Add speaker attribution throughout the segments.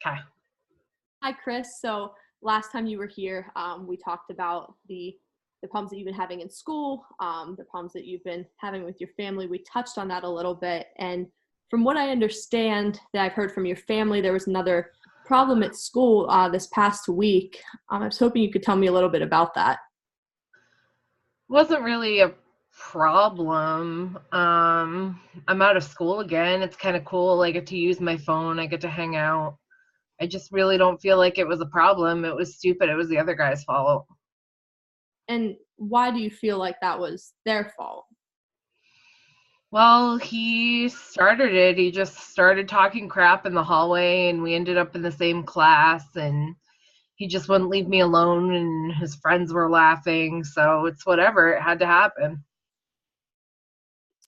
Speaker 1: Okay.
Speaker 2: Hi, Chris. So last time you were here, we talked about the problems that you've been having in school, the problems that you've been having with your family. We touched on that a little bit. And from what I understand that I've heard from your family, there was another problem at school this past week. I was hoping you could tell me a little bit about that.
Speaker 1: Wasn't really a problem. I'm out of school again. It's kind of cool. I get to use my phone. I get to hang out. I just really don't feel like it was a problem. It was stupid. It was the other guy's fault.
Speaker 2: And why do you feel like that was their fault?
Speaker 1: Well, he started it. He just started talking crap in the hallway, and we ended up in the same class, and he just wouldn't leave me alone, and his friends were laughing. So it's whatever. It had to happen.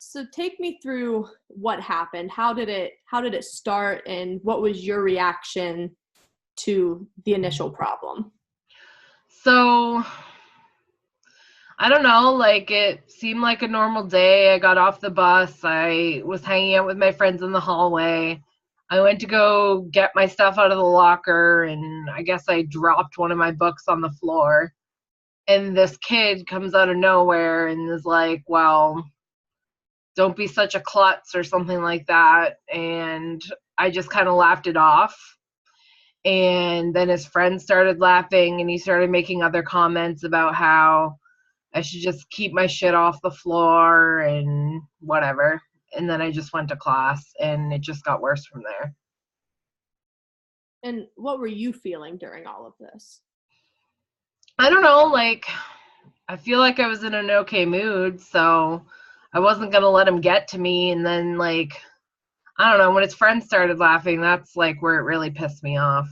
Speaker 2: So take me through what happened. How did it start, and what was your reaction to the initial problem?
Speaker 1: So I don't know, like it seemed like a normal day. I got off the bus. I was hanging out with my friends in the hallway. I went to go get my stuff out of the locker, and I guess I dropped one of my books on the floor. And this kid comes out of nowhere and is like, well, don't be such a klutz or something like that. And I just kind of laughed it off. And then his friends started laughing, and he started making other comments about how I should just keep my shit off the floor and whatever. And then I just went to class, and it just got worse from there.
Speaker 2: And what were you feeling during all of this?
Speaker 1: I don't know, like, I feel like I was in an okay mood, so I wasn't going to let him get to me. And then, like, I don't know, when his friends started laughing, that's like where it really pissed me off.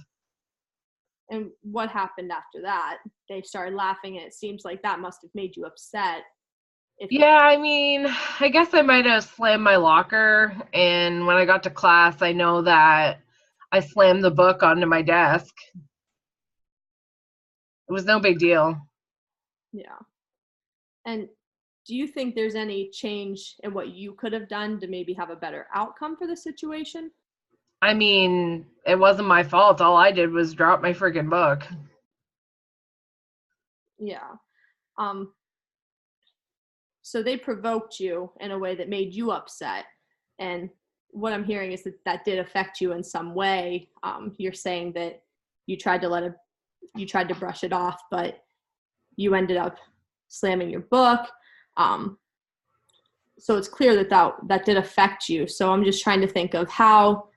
Speaker 2: And what happened after that? They started laughing, and it seems like that must have made you upset. If
Speaker 1: Yeah, I mean, I guess I might have slammed my locker, and when I got to class, I know that I slammed the book onto my desk. It was no big deal.
Speaker 2: Yeah. And do you think there's any change in what you could have done to maybe have a better outcome for the situation?
Speaker 1: I mean, it wasn't my fault. All I did was drop my freaking book.
Speaker 2: Yeah. Um, so they provoked you in a way that made you upset. And what I'm hearing is that that did affect you in some way. You're saying that you tried to you tried to brush it off, but you ended up slamming your book. Um, so it's clear that, that did affect you. So I'm just trying to think of how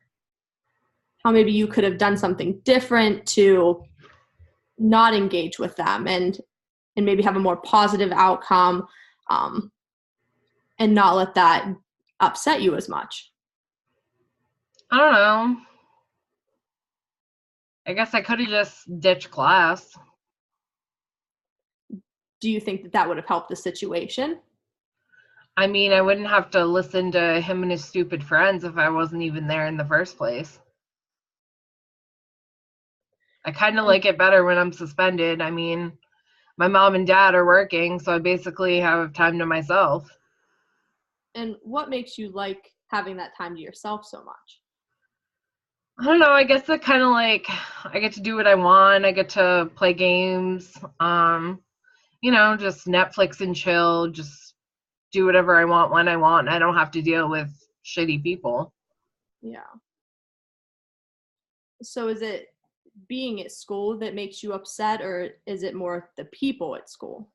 Speaker 2: maybe you could have done something different to not engage with them and maybe have a more positive outcome, um, and not let that upset you as much.
Speaker 1: I don't know. I guess I could have just ditched class.
Speaker 2: Do you think that that would have helped the situation?
Speaker 1: I mean, I wouldn't have to listen to him and his stupid friends if I wasn't even there in the first place. I kind of
Speaker 2: And,
Speaker 1: like it better when I'm suspended. I mean, my mom and dad are working, so I basically have time to myself.
Speaker 2: and what makes you like having that time to yourself so much?
Speaker 1: I don't know. I guess that kind of like I get to do what I want. I get to play games. Just Netflix and chill. Just do whatever I want when I want. I don't have to deal with shitty people.
Speaker 2: Yeah. So is it being at school that makes you upset, or is it more the people at school?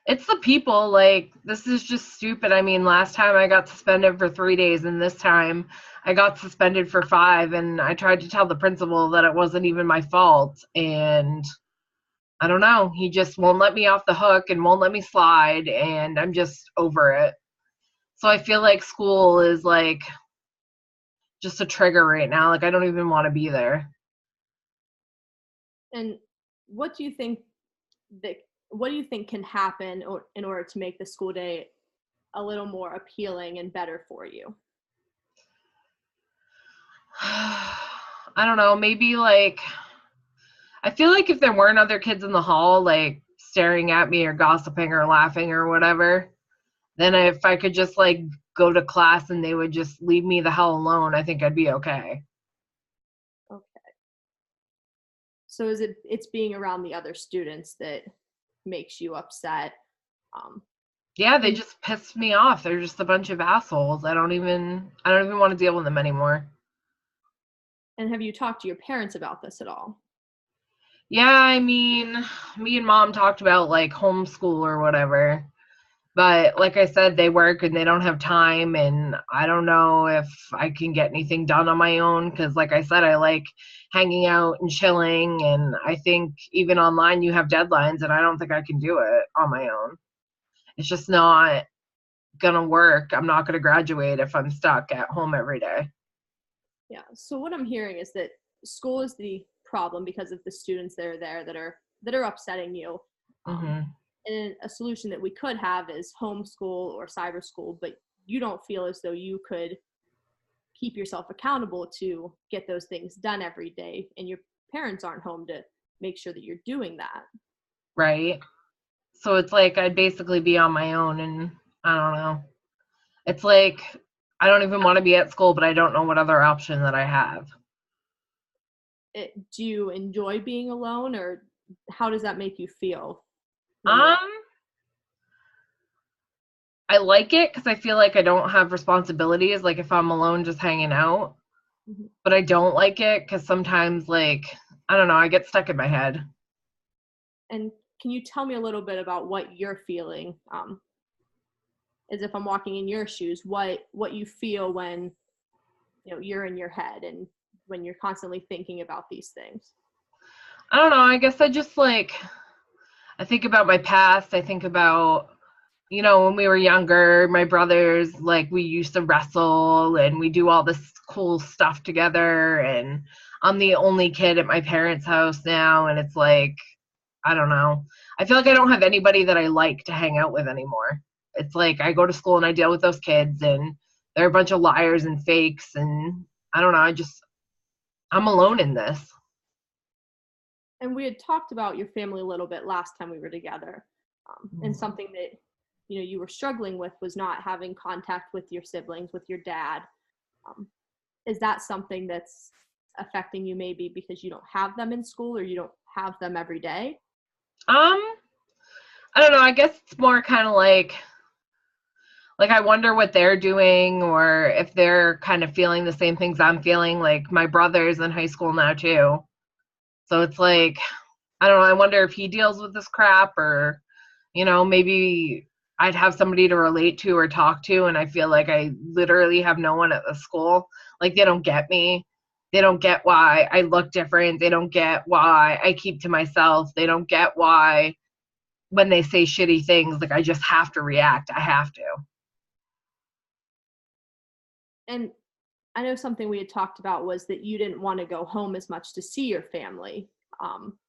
Speaker 1: It's the people. Like, this is just stupid. I mean, last time I got suspended for 3 days, and this time I got suspended for 5. And I tried to tell the principal that it wasn't even my fault. And I don't know. He just won't let me off the hook and won't let me slide. And I'm just over it. So I feel like school is like just a trigger right now. Like, I don't even want to be there.
Speaker 2: And what do you think that what do you think can happen in order to make the school day a little more appealing and better for you?
Speaker 1: I don't know. Maybe like, I feel like if there weren't other kids in the hall, like staring at me or gossiping or laughing or whatever, then if I could just like go to class and they would just leave me the hell alone, I think I'd be okay.
Speaker 2: Okay. So is it's being around the other students that makes you upset?
Speaker 1: Yeah, they
Speaker 2: And
Speaker 1: just piss me off. They're just a bunch of assholes. I don't even want to deal with them anymore.
Speaker 2: and have you talked to your parents about this at all?
Speaker 1: Yeah, I mean, me and mom talked about like homeschool or whatever. But like I said, they work and they don't have time, and I don't know if I can get anything done on my own because, like I said, I like hanging out and chilling. And I think even online you have deadlines, and I don't think I can do it on my own. It's just not gonna work. I'm not gonna graduate if I'm stuck at home every day.
Speaker 2: Yeah. So what I'm hearing is that school is the problem because of the students that are there that are upsetting you. Um,
Speaker 1: Hmm.
Speaker 2: and a solution that we could have is homeschool or cyber school, but you don't feel as though you could keep yourself accountable to get those things done every day, and your parents aren't home to make sure that you're doing that.
Speaker 1: Right? So it's like I'd basically be on my own, and I don't know. It's like I don't even want to be at school, but I don't know what other option that I have.
Speaker 2: Do you enjoy being alone, or how does that make you feel when you're
Speaker 1: Um, I like it because I feel like I don't have responsibilities, like if I'm alone just hanging out.
Speaker 2: Mhm.
Speaker 1: But I don't like it because sometimes, like, I don't know, I get stuck in my head.
Speaker 2: And can you tell me a little bit about what you're feeling, as if I'm walking in your shoes, what you feel when you're in your head and when you're constantly thinking about these things?
Speaker 1: I don't know. I guess I think about my past. I think about, when we were younger, my brothers, like, we used to wrestle and we do all this cool stuff together. And I'm the only kid at my parents' house now. And it's like, I don't know. I feel like I don't have anybody that I like to hang out with anymore. It's like I go to school and I deal with those kids and they're a bunch of liars and fakes. And I don't know. I'm alone in this.
Speaker 2: And we had talked about your family a little bit last time we were together, and something that you were struggling with was not having contact with your siblings, with your dad. um, is that something that's affecting you, maybe because you don't have them in school or you don't have them every day?
Speaker 1: Um, I don't know. I guess it's more kind of like I wonder what they're doing or if they're kind of feeling the same things I'm feeling. Like my brother's in high school now too. So it's like I don't know, I wonder if he deals with this crap or maybe I'd have somebody to relate to or talk to, and I feel like I literally have no one at the school. Like they don't get me. They don't get why I look different. They don't get why I keep to myself. They don't get why when they say shitty things, like I just have to react. I have to.
Speaker 2: And I know something we had talked about was that you didn't want to go home as much to see your family. Um,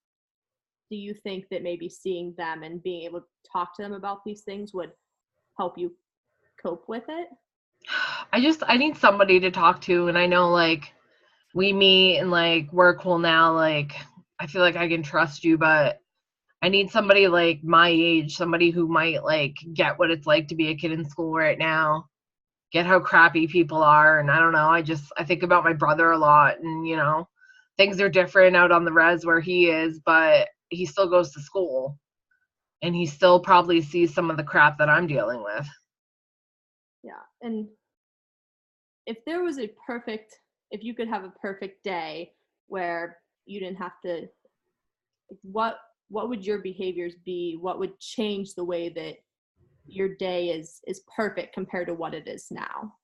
Speaker 2: do you think that maybe seeing them and being able to talk to them about these things would help you cope with it?
Speaker 1: I need somebody to talk to, and I know like we meet and like we're cool now, like I feel like I can trust you, but I need somebody like my age, somebody who might like get what it's like to be a kid in school right now, get how crappy people are. And I don't know, I think about my brother a lot, and things are different out on the res where he is, but he still goes to school and he still probably sees some of the crap that I'm dealing with.
Speaker 2: Yeah. And if you could have a perfect day where you didn't have to, what what would your behaviors be? What would change the way that your day is perfect compared to what it is now?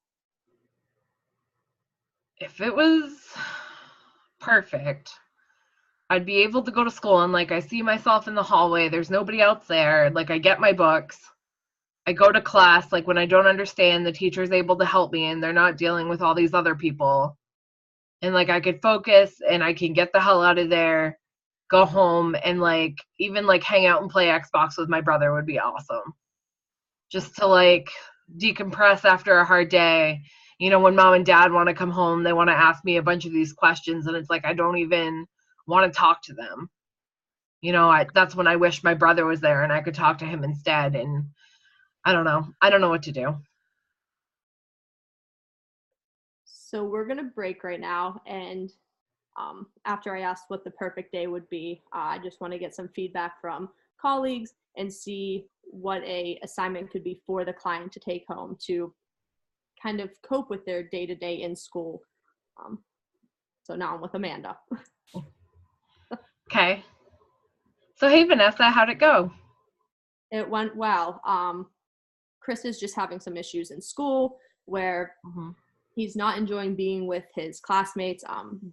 Speaker 1: If it was perfect, I'd be able to go to school and like I see myself in the hallway, there's nobody else there, like I get my books, I go to class, like when I don't understand, the teacher's able to help me and they're not dealing with all these other people. And like I could focus and I can get the hell out of there, go home, and like even like hang out and play Xbox with my brother would be awesome. Just to like decompress after a hard day. When mom and dad want to come home, they want to ask me a bunch of these questions and it's like I don't even want to talk to them. That's when I wish my brother was there and I could talk to him instead. And I don't know. I don't know what to do.
Speaker 2: So we're going to break right now, and After I asked what the perfect day would be, I just want to get some feedback from colleagues and see what a assignment could be for the client to take home to kind of cope with their day-to-day in school. So now I'm with Amanda.
Speaker 1: Okay. So, hey, Vanessa, how'd it go?
Speaker 2: It went well. Chris is just having some issues in school where he's not enjoying being with his classmates.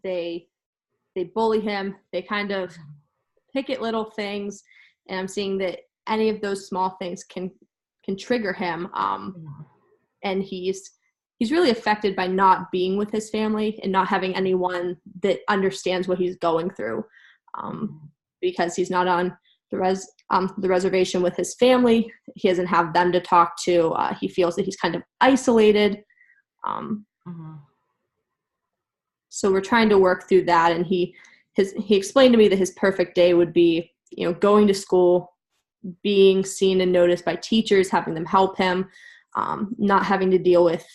Speaker 2: They bully him. They kind of pick at little things, and I'm seeing that any of those small things can trigger him. And he's really affected by not being with his family and not having anyone that understands what he's going through, because he's not on the reservation with his family. He doesn't have them to talk to. He feels that he's kind of isolated. So we're trying to work through that. And he explained to me that his perfect day would be, going to school, being seen and noticed by teachers, having them help him, not having to deal with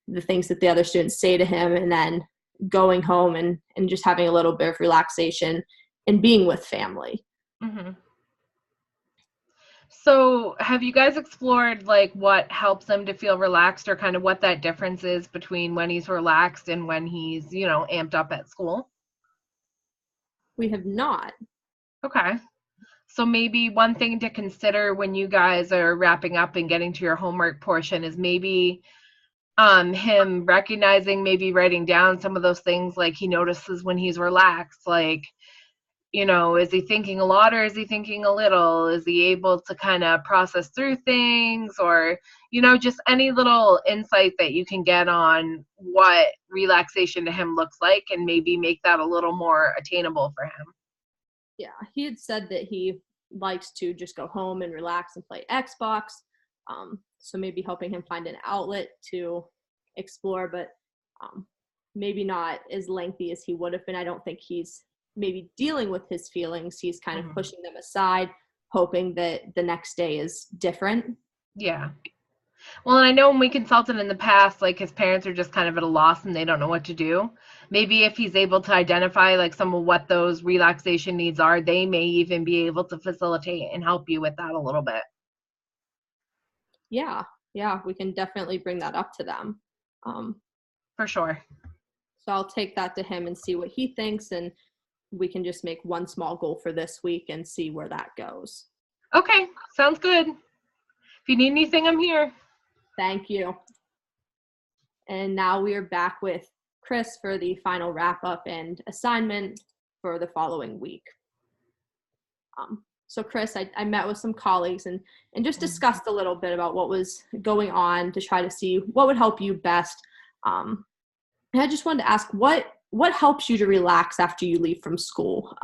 Speaker 2: the things that the other students say to him, and then going home and just having a little bit of relaxation and being with family.
Speaker 1: So have you guys explored like what helps him to feel relaxed, or kind of what that difference is between when he's relaxed and when he's, amped up at school?
Speaker 2: We have not.
Speaker 1: Okay. So maybe one thing to consider when you guys are wrapping up and getting to your homework portion is maybe him recognizing, maybe writing down some of those things like he notices when he's relaxed, like, is he thinking a lot or is he thinking a little? Is he able to kind of process through things, or, just any little insight that you can get on what relaxation to him looks like, and maybe make that a little more attainable for him.
Speaker 2: Yeah, he had said that he likes to just go home and relax and play Xbox. So maybe helping him find an outlet to explore, but maybe not as lengthy as he would have been. I don't think he's maybe dealing with his feelings. He's kind of pushing them aside, hoping that the next day is different.
Speaker 1: Yeah. Well, and I know when we consulted in the past, like his parents are just kind of at a loss and they don't know what to do. Maybe if he's able to identify like some of what those relaxation needs are, they may even be able to facilitate and help you with that a little bit.
Speaker 2: Yeah, we can definitely bring that up to them.
Speaker 1: For sure.
Speaker 2: So I'll take that to him and see what he thinks, and we can just make one small goal for this week and see where that goes.
Speaker 1: Okay, sounds good. If you need anything, I'm here.
Speaker 2: Thank you. And now we are back with Chris for the final wrap-up and assignment for the following week. So Chris, I met with some colleagues and just discussed a little bit about what was going on to try to see what would help you best. And I just wanted to ask, what helps you to relax after you leave from school?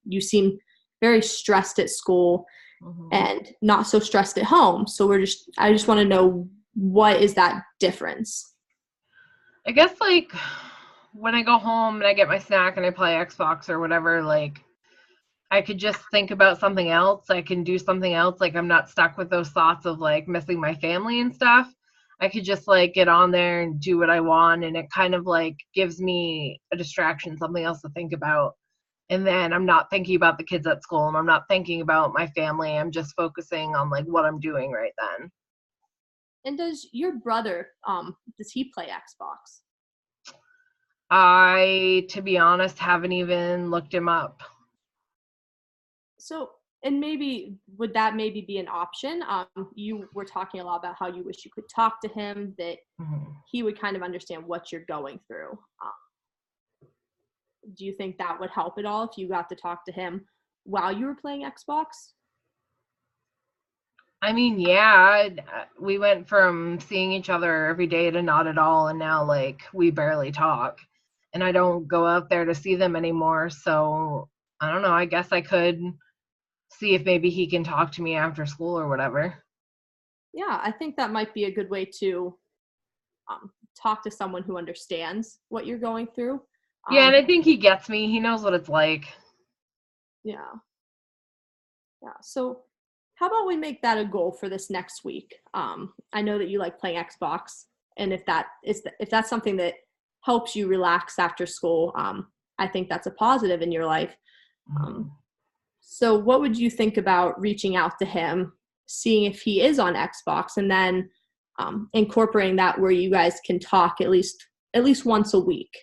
Speaker 2: You seem very stressed at school and not so stressed at home. So I just want to know, what is that difference?
Speaker 1: I guess like when I go home and I get my snack and I play Xbox or whatever, like I could just think about something else. I can do something else. Like I'm not stuck with those thoughts of like missing my family and stuff. I could just like get on there and do what I want, and it kind of like gives me a distraction, something else to think about. And then I'm not thinking about the kids at school, and I'm not thinking about my family. I'm just focusing on like what I'm doing right then.
Speaker 2: And does your brother, does he play Xbox?
Speaker 1: I, to be honest, haven't even looked him up.
Speaker 2: So, and would that maybe be an option? You were talking a lot about how you wish you could talk to him, that he would kind of understand what you're going through. Do you think that would help at all if you got to talk to him while you were playing Xbox?
Speaker 1: I mean, yeah, we went from seeing each other every day to not at all, and now like we barely talk, and I don't go out there to see them anymore. So I don't know, I guess I could see if maybe he can talk to me after school or whatever.
Speaker 2: Yeah, I think that might be a good way to talk to someone who understands what you're going through.
Speaker 1: Yeah, and I think he gets me. He knows what it's like.
Speaker 2: Yeah. So how about we make that a goal for this next week? I know that you like playing Xbox, and if that's something that helps you relax after school, I think that's a positive in your life. So what would you think about reaching out to him, seeing if he is on Xbox, and then incorporating that where you guys can talk at least once a week,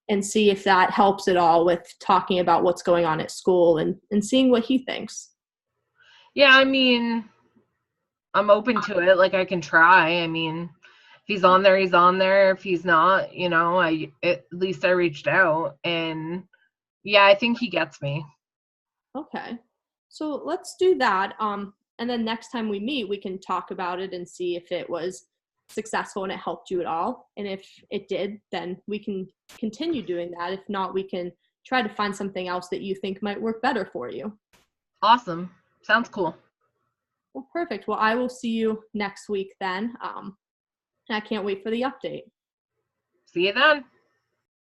Speaker 2: and see if that helps at all with talking about what's going on at school and seeing what he thinks?
Speaker 1: Yeah, I mean, I'm open to it. Like, I can try. I mean, if he's on there, he's on there. If he's not, you know, at least I reached out, and yeah, I think he gets me.
Speaker 2: Okay. So let's do that. And then next time we meet, we can talk about it and see if it was successful and it helped you at all. And if it did, then we can continue doing that. If not, we can try to find something else that you think might work better for you.
Speaker 1: Awesome. Sounds cool.
Speaker 2: Well, perfect. Well, I will see you next week then. And I can't wait for the update.
Speaker 1: See you then.